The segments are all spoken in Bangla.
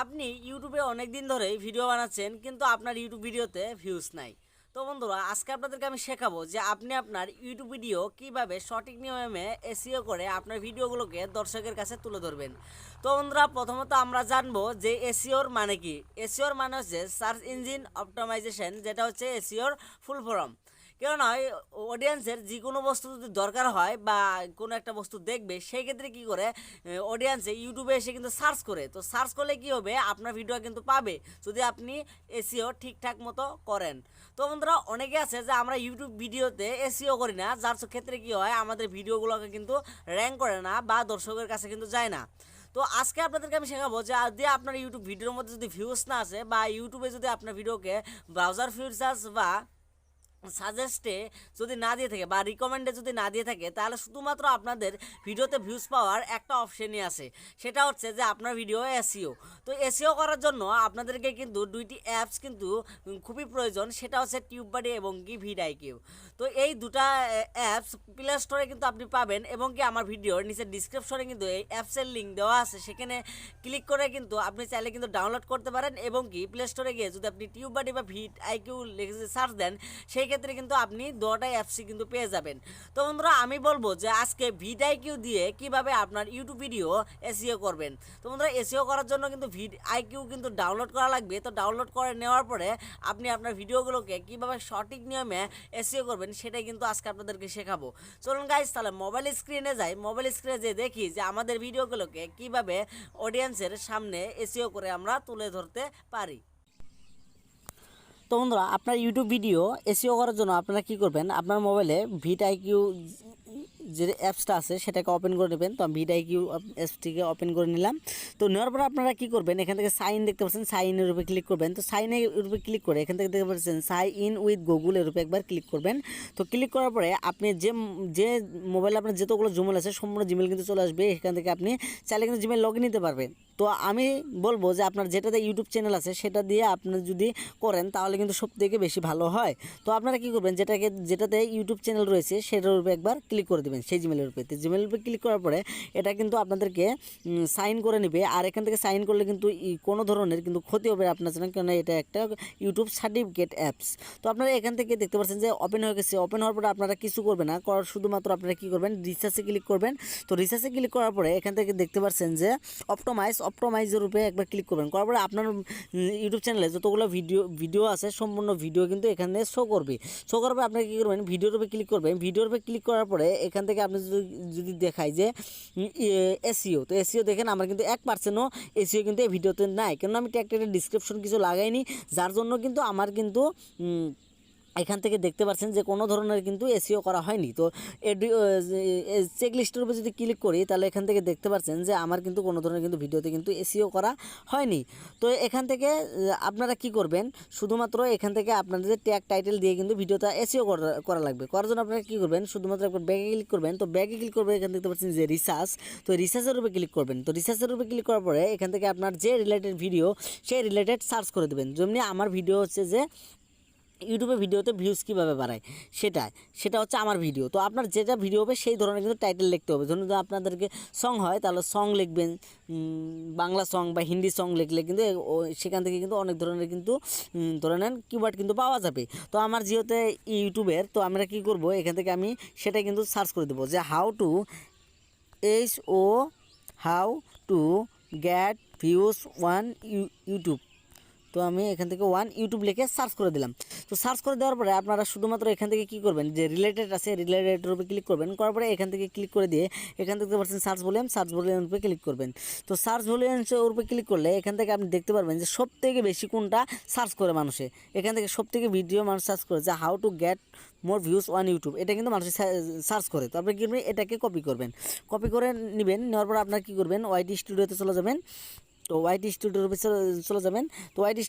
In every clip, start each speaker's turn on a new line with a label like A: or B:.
A: আপনি ইউটিউবে অনেক দিন ধরেই ভিডিও বানাচ্ছেন কিন্তু আপনার ইউটিউব ভিডিওতে ভিউজ নাই। তো বন্ধুরা, আজকে আপনাদেরকে আমি শেখাবো যে আপনি আপনার ইউটিউব ভিডিও কিভাবে সঠিক নিয়মে এসইও করে আপনার ভিডিওগুলোকে দর্শকের কাছে তুলে ধরবেন। তো বন্ধুরা, প্রথমত আমরা জানবো যে এসইওর মানে কি। এসইওর মানে হচ্ছে সার্চ ইঞ্জিন অপটিমাইজেশন, যেটা হচ্ছে এসইওর ফুল ফর্ম। কেননা অডিয়েন্সের যে কোনো বস্তু যদি দরকার হয় বা কোনো একটা বস্তু দেখবে, সেই ক্ষেত্রে কী করে অডিয়েন্সে ইউটিউবে এসে কিন্তু সার্চ করে। তো সার্চ করলে কী হবে, আপনার ভিডিও কিন্তু পাবে যদি আপনি এসইও ঠিকঠাক মতো করেন। তো বন্ধুরা, অনেকে আছে যে আমরা ইউটিউব ভিডিওতে এসইও করি না, যার ক্ষেত্রে কী হয় আমাদের ভিডিওগুলোকে কিন্তু র্যাঙ্ক করে না বা দর্শকের কাছে কিন্তু যায় না। তো আজকে আপনাদেরকে আমি শেখাবো যে যদি আপনার ইউটিউব ভিডিওর মধ্যে যদি ভিউজ না আসে বা ইউটিউবে যদি আপনার ভিডিওকে ব্রাউজার ফিচার্স বা সাজেস্টে যদি না দিয়ে থাকে বা রিকমেন্ডে যদি না দিয়ে থাকে, তাহলে শুধুমাত্র আপনাদের ভিডিওতে ভিউজ পাওয়ার একটা অপশনই আছে, সেটা হচ্ছে যে আপনার ভিডিও এসইও। তো এসইও করার জন্য আপনাদেরকে কিন্তু দুইটি অ্যাপস কিন্তু খুবই প্রয়োজন, সেটা হচ্ছে টিউববাডি এবং কি ভিডআইকিউ। তো এই দুটা অ্যাপস প্লে স্টোরে কিন্তু আপনি পাবেন এবং কি আমার ভিডিওর নিচে ডিসক্রিপশনে কিন্তু এই অ্যাপসের লিঙ্ক দেওয়া আছে, সেখানে ক্লিক করে কিন্তু আপনি চাইলে কিন্তু ডাউনলোড করতে পারেন এবং কি প্লে স্টোরে গিয়ে যদি আপনি টিউববাডি বা ভিডআইকিউ লিখে সার্চ দেন, সেই ক্ষেত্রে কিন্তু আপনি দুটোই অ্যাপসই কিন্তু পেয়ে যাবেন। তো বন্ধুরা, আমি বলবো যে আজকে ভিডআইকিউ দিয়ে কিভাবে আপনার ইউটিউব ভিডিও এসইও করবেন। তো বন্ধুরা, এসইও করার জন্য কিন্তু ভিডআইকিউ কিন্তু ডাউনলোড করা লাগবে। তো ডাউনলোড করে নেওয়ার পরে আপনি আপনার ভিডিওগুলোকে কিভাবে সঠিক নিয়মে এসইও করবেন সেটাই কিন্তু আজকে আপনাদেরকে শেখাবো। চলুন গাইস, তাহলে মোবাইল স্ক্রিনে যাই। মোবাইল স্ক্রিনে যেয়ে দেখি যে আমাদের ভিডিওগুলোকে কিভাবে অডিয়েন্সের সামনে এসইও করে আমরা তুলে ধরতে পারি। তো বন্ধুরা, আপনার ইউটিউব ভিডিও এসইও করার জন্য আপনারা কী করবেন, আপনার মোবাইলে ভিডআইকিউ যে অ্যাপসটা আছে সেটাকে ওপেন করে নেবেন। তো আমি ভিডআইকিউ অ্যাপসটিকে ওপেন করে নিলাম। তো নেওয়ার পরে আপনারা কী করবেন, এখান থেকে সাইন দেখতে পাচ্ছেন, সাইনের উপরে ক্লিক করবেন। তো সাইনের উপরে ক্লিক করে এখান থেকে দেখতে পাচ্ছেন সাই ইন উইথ গুগল, এর উপরে একবার ক্লিক করবেন। তো ক্লিক করার পরে আপনি যে মোবাইলে আপনার যতগুলো জিমেল আছে সম্পূর্ণ জিমেল কিন্তু চলে আসবে। এখান থেকে আপনি চাইলে কিন্তু জিমেল লগ ইন নিতে পারবেন। তো আমি বলবো যে আপনার যেটাতে ইউটিউব চ্যানেল আছে সেটা দিয়ে আপনি যদি করেন তাহলে কিন্তু সবথেকে বেশি ভালো হয়। তো আপনারা কী করবেন, যেটাতে ইউটিউব চ্যানেল রয়েছে সেটার উপরে একবার ক্লিক করে দেবেন, সেই জিমেলের উপরে। তো জিমেলের উপরে ক্লিক করার পরে এটা কিন্তু আপনাদেরকে সাইন করে নেবে। আর এখান থেকে সাইন করলে কিন্তু কোনো ধরনের কিন্তু ক্ষতি হবে আপনার জন্য, কেন এটা একটা ইউটিউব সার্টিফিকেট অ্যাপস। তো আপনারা এখান থেকে দেখতে পাচ্ছেন যে ওপেন হয়ে গেছে। ওপেন হওয়ার পরে আপনারা কিছু করবেন না, শুধুমাত্র আপনারা কী করবেন, রিসার্চে ক্লিক করবেন। তো রিসার্চে ক্লিক করার পরে এখান থেকে দেখতে পাচ্ছেন যে অপটোমাইজের উপরে একবার ক্লিক করবেন। করার পরে আপনার ইউটিউব চ্যানেলে যতগুলো ভিডিও আছে সম্পূর্ণ ভিডিও কিন্তু এখানে শো করবে। শো করার পরে আপনারা কী করবেন, ভিডিওর উপরে ক্লিক করবেন। ভিডিওর উপরে ক্লিক করার পরে এখান থেকে আপনি যদি দেখায় যে এসইও, তো এসইও দেখেন আমার কিন্তু 1%ও এসইও কিন্তু এই ভিডিওতে নাই, কেন আমি ট্যাগটা ডিসক্রিপশন কিছু লাগাইনি, যার জন্য কিন্তু আমার কিন্তু এখান থেকে দেখতে পাচ্ছেন যে কোনো ধরনের কিন্তু এসইও করা হয়নি। তো চেক লিস্টের উপরে যদি ক্লিক করি তাহলে এখান থেকে দেখতে পাচ্ছেন যে আমার কিন্তু কোনো ধরনের কিন্তু ভিডিওতে কিন্তু এসইও করা হয়নি। তো এখান থেকে আপনারা কি করবেন, শুধুমাত্র এখান থেকে আপনাদের ট্যাগ টাইটেল দিয়ে কিন্তু ভিডিওটা এসইও করা লাগবে। করার জন্য আপনারা কী করবেন, শুধুমাত্র একবার ব্যাগে ক্লিক করবেন। তো ব্যাগে ক্লিক করবেন, এখান দেখতে পাচ্ছেন যে রিসার্চ, তো রিসার্চের উপরে ক্লিক করবেন। তো রিসার্চের উপরে ক্লিক করার পরে এখান থেকে আপনার যে রিলেটেড ভিডিও সেই রিলেটেড সার্চ করে দেবেন। যেমনি আমার ভিডিও হচ্ছে যে ইউটিউবে ভিডিওতে ভিউজ কীভাবে বাড়ায় সেটা হচ্ছে আমার ভিডিও। তো আপনার যেটা ভিডিও হবে সেই ধরনের কিন্তু টাইটেল লিখতে হবে। ধরুন যদি আপনাদেরকে সং হয় তাহলে সং লিখবেন, বাংলা সং বা হিন্দি সং লিখলে কিন্তু সেখান থেকে কিন্তু অনেক ধরনের কিন্তু ধরনের কিওয়ার্ড কিন্তু পাওয়া যাবে। তো আমার যেহেতু ইউটিউবের, তো আমরা কী করব, এখান থেকে আমি সেটা কিন্তু সার্চ করে দেবো যে how to get views one YouTube. তো আমি এখান থেকে ওয়ান ইউটিউব লিখে সার্চ করে দিলাম। তো সার্চ করে দেওয়ার পরে আপনারা শুধুমাত্র এখান থেকে কী করবেন, যে রিলেটেড আছে রিলেটেডের উপরে ক্লিক করবেন। করার পরে এখান থেকে ক্লিক করে দিয়ে এখান থেকে দেখতে পাচ্ছেন সার্চ ভলিউমের উপরে ক্লিক করবেন। তো সার্চ ভলিউমের উপরে ক্লিক করলে এখান থেকে আপনি দেখতে পারবেন যে সবথেকে বেশি কোনটা সার্চ করে মানুষে। এখান থেকে সবথেকে ভিডিও মানুষ সার্চ করে যে how to get more views on YouTube, এটা কিন্তু মানুষ সার্চ করে। তো আপনি কী করবেন, এটাকে কপি করবেন। কপি করে নেবেন, নেওয়ার পর আপনার কী করবেন, ওয়াইটি স্টুডিওতে চলে যাবেন। তো ওয়াইটি স্টুডিওর উপরে চলে যাবেন। তো ওয়াইটি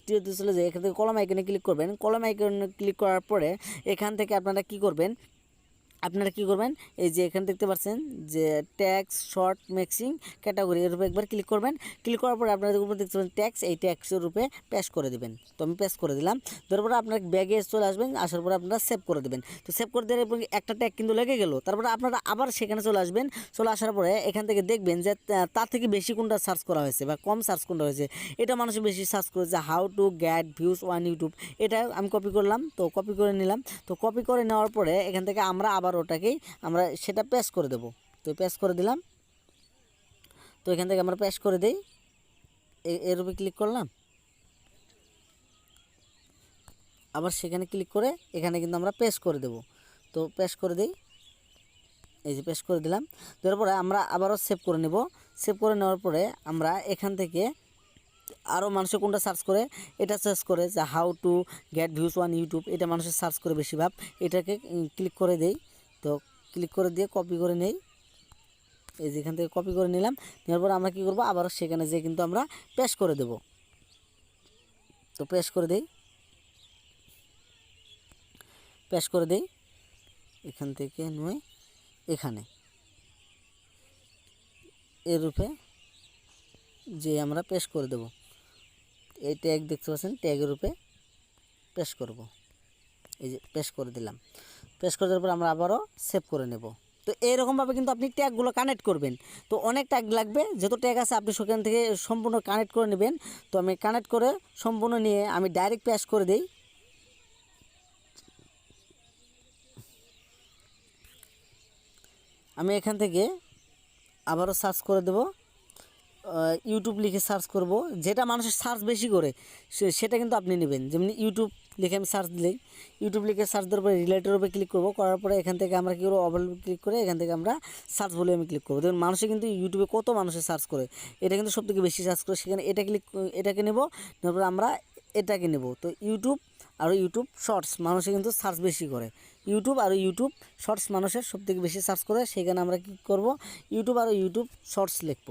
A: স্টুডিওতে চলে যায়, এখান থেকে কলম আইকনে ক্লিক করবেন। কলম আইকনে ক্লিক করার পরে এখান থেকে আপনারা কী করবেন, আপনারা কী করবেন, এই যে এখানে দেখতে পাচ্ছেন যে ট্যাক্স শর্ট মিক্সিং ক্যাটাগরি, এর উপরে একবার ক্লিক করবেন। ক্লিক করার পরে আপনাদের উপরে দেখতে পাচ্ছেন ট্যাক্স, এই ট্যাক্সের উপরে পেস্ট করে দেবেন। তো আমি পেস্ট করে দিলাম। তারপরে আপনার ব্যাগে চলে আসবেন, আসার পরে আপনারা সেভ করে দেবেন। তো সেভ করে দেওয়ার পরে একটা ট্যাগ কিন্তু লেগে গেল। তারপরে আপনারা আবার সেখানে চলে আসবেন। চলে আসার পরে এখান থেকে দেখবেন যে তার থেকে বেশি কোনটা সার্চ করা হয়েছে বা কম সার্চ কোনটা হয়েছে। এটা মানুষ বেশি সার্চ করেছে how to get views on YouTube, এটা আমি কপি করলাম। তো কপি করে নিলাম। তো কপি করে নেওয়ার পরে এখান থেকে আমরা আবার ওটাকেই আমরা সেটা পেস্ট করে দেব। তো পেস্ট করে দিলাম। তো এখান থেকে আমরা পেস্ট করে দেই, এর উপরে ক্লিক করলাম। আবার সেখানে ক্লিক করে এখানে কিন্তু আমরা পেস্ট করে দেব। তো পেস্ট করে দিই, এই যে পেস্ট করে দিলাম। তারপরে আমরা আবারও সেভ করে নেব। সেভ করে নেওয়ার পরে আমরা এখান থেকে আরও মানুষের কোনটা সার্চ করে, এটা সার্চ করে যে how to get views on YouTube, এটা মানুষের সার্চ করে বেশিরভাগ। এটাকে ক্লিক করে দেই। তো ক্লিক করে দিয়ে কপি করে নেই, এই যে এখান থেকে কপি করে নিলাম। নেওয়ার পর আমরা কী করবো, আবারও সেখানে যেয়ে কিন্তু আমরা পেস্ট করে দেব। তো পেস্ট করে দেই, পেস্ট করে দেই, এখান থেকে নয় এখানে এর রূপে যে আমরা পেস্ট করে দেব। এই ট্যাগ দেখতে পাচ্ছেন, ট্যাগের রূপে পেস্ট করব। এই যে পেস্ট করে দিলাম। পেস্ট করে দেওয়ার পর আমরা আবারও সেভ করে নেব। তো এইরকমভাবে কিন্তু আপনি ট্যাগগুলো কানেক্ট করবেন। তো অনেক ট্যাগ লাগবে, যত ট্যাগ আছে আপনি সেখান থেকে সম্পূর্ণ কানেক্ট করে নেবেন। তো আমি কানেক্ট করে সম্পূর্ণ নিয়ে আমি ডাইরেক্ট পেস্ট করে দিই। আমি এখান থেকে আবারও সার্চ করে দেব, ইউটিউব লিখে সার্চ করব। যেটা মানুষের সার্চ বেশি করে সেটা কিন্তু আপনি নেবেন। যেমনি ইউটিউব লিখে আমি সার্চ দিলেই, ইউটিউব লিখে সার্চ দেওয়ার পরে রিলেটের উপরে ক্লিক করব। করার পরে এখান থেকে আমরা কী করবো, অল ক্লিক করে এখান থেকে আমরা সার্চ ভলিউমে ক্লিক করবো। দেখুন মানুষে কিন্তু ইউটিউবে কত মানুষের সার্চ করে, এটা কিন্তু সবথেকে বেশি সার্চ করে। সেখানে এটাকে নেব, তারপরে আমরা এটাকে নেব। তো ইউটিউব আর ইউটিউব শর্টস মানুষে কিন্তু সার্চ বেশি করে। ইউটিউব আর ইউটিউব শর্টস মানুষের সবথেকে বেশি সার্চ করে। সেখানে আমরা কী করব, ইউটিউব আর ইউটিউব শর্টস লিখব।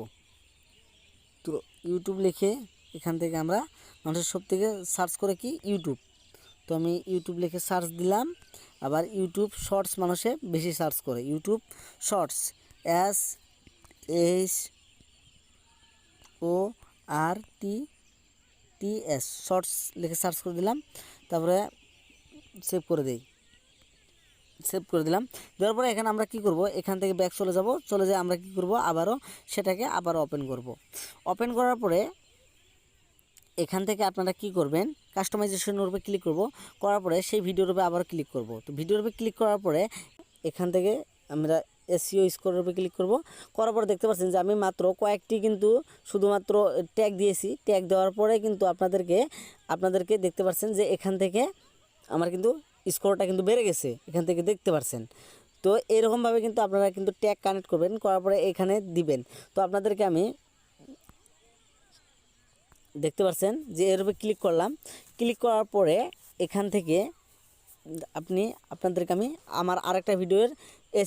A: তো ইউটিউব লিখে এখান থেকে আমরা মানুষের সবথেকে সার্চ করে কি ইউটিউব। তো আমি ইউটিউব লিখে সার্চ দিলাম। আবার ইউটিউব শর্টস মানুষে বেশি সার্চ করে, ইউটিউব শর্টস SHORTS শর্টস লিখে সার্চ করে দিলাম। তারপরে সেভ করে দিই, সেভ করে দিলাম। দেওয়ার পরে এখানে আমরা কি করব, এখান থেকে ব্যাক চলে যাব। চলে যেয়ে আমরা কি করব, আবারও সেটাকে আবারও ওপেন করব। ওপেন করার পরে এখান থেকে আপনারা কি করবেন, কাস্টমাইজেশনের উপরে ক্লিক করব। করার পরে সেই ভিডিওর উপরে আবার ক্লিক করব। তো ভিডিওর উপরে ক্লিক করার পরে এখান থেকে আমরা SEO স্কোরের উপরে ক্লিক করব। করার পরে দেখতে পাচ্ছেন যে আমি মাত্র কয়েকটি কিন্তু শুধুমাত্র ট্যাগ দিয়েছি। ট্যাগ দেওয়ার পরে কিন্তু আপনাদেরকে দেখতে পাচ্ছেন যে এখান থেকে আমার কিন্তু স্কোরটা কিন্তু বেড়ে গেছে, এখান থেকে দেখতে পাচ্ছেন। তো এরকমভাবে কিন্তু আপনারা কিন্তু ট্যাগ কানেক্ট করবেন, করার পরে এখানে দিবেন। তো আপনাদেরকে আমি দেখতে পাচ্ছেন যে এর উপরে ক্লিক করলাম। ক্লিক করার পরে এখান থেকে আপনাদেরকে আমি আমার আরেকটা ভিডিওর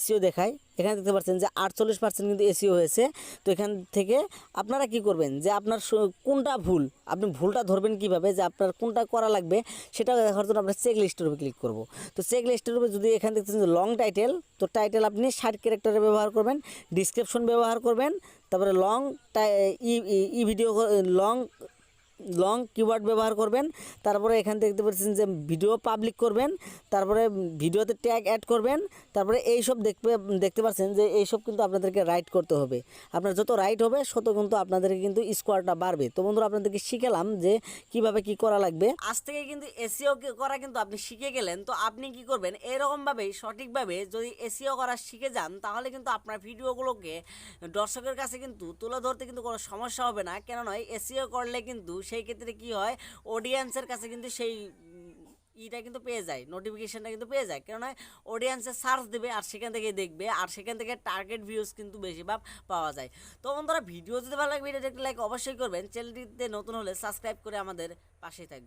A: SEO দেখাই। এখানে দেখতে পাচ্ছেন যে 48% কিন্তু SEO হয়েছে। তো এখান থেকে আপনারা কি করবেন, যে আপনার কোনটা ভুল, আপনি ভুলটা ধরবেন কিভাবে, যে আপনার কোনটা করা লাগবে সেটা দেখার জন্য আপনার চেক লিস্টের উপরে ক্লিক করব। তো চেক লিস্টের উপরে যদি এখানে দেখতেছেন যে লং টাইটেল, তো টাইটেল আপনি 60 ক্যারেক্টারে ব্যবহার করবেন, ডিসক্রিপশন ব্যবহার করবেন, তারপরে লং কিওয়ার্ড ব্যবহার করবেন। তারপরে এখান থেকে দেখতে পাচ্ছেন যে ভিডিও পাবলিক করবেন, তারপরে ভিডিওতে ট্যাগ অ্যাড করবেন। তারপরে এইসব দেখতে পাচ্ছেন যে এইসব কিন্তু আপনাদেরকে রাইট করতে হবে। আপনার যত রাইট হবে তত কিন্তু আপনাদেরকে কিন্তু স্কোরটা বাড়বে। তো বন্ধুরা আপনাদেরকে শিখালাম যে কিভাবে কি করা লাগবে। আজ থেকে কিন্তু SEO করা কিন্তু আপনি শিখে গেলেন। তো আপনি কি করবেন, এরকমভাবেই সঠিকভাবে যদি SEO করা শিখে যান, তাহলে কিন্তু আপনার ভিডিওগুলোকে দর্শকের কাছে কিন্তু তুলে ধরতে কিন্তু কোনো সমস্যা হবে না। কেন নয়, SEO করলে কিন্তু সেই ক্ষেত্রে কি হয়, অডিয়েন্সের কাছে কিন্তু সেই ইটা কিন্তু পেয়ে যায়, নোটিফিকেশনটা কিন্তু পেয়ে যায়। কেননা অডিয়েন্সে সার্চ দেবে আর সেখান থেকে দেখবে, আর সেখান থেকে টার্গেট ভিউজ কিন্তু বেশিরভাগ পাওয়া যায়। তো বন্ধুরা ভিডিও যদি ভালো লাগে ভিডিওতে একটা লাইক অবশ্যই করবেন। চ্যানেলটিতে নতুন হলে সাবস্ক্রাইব করে আমাদের পাশেই থাকবে।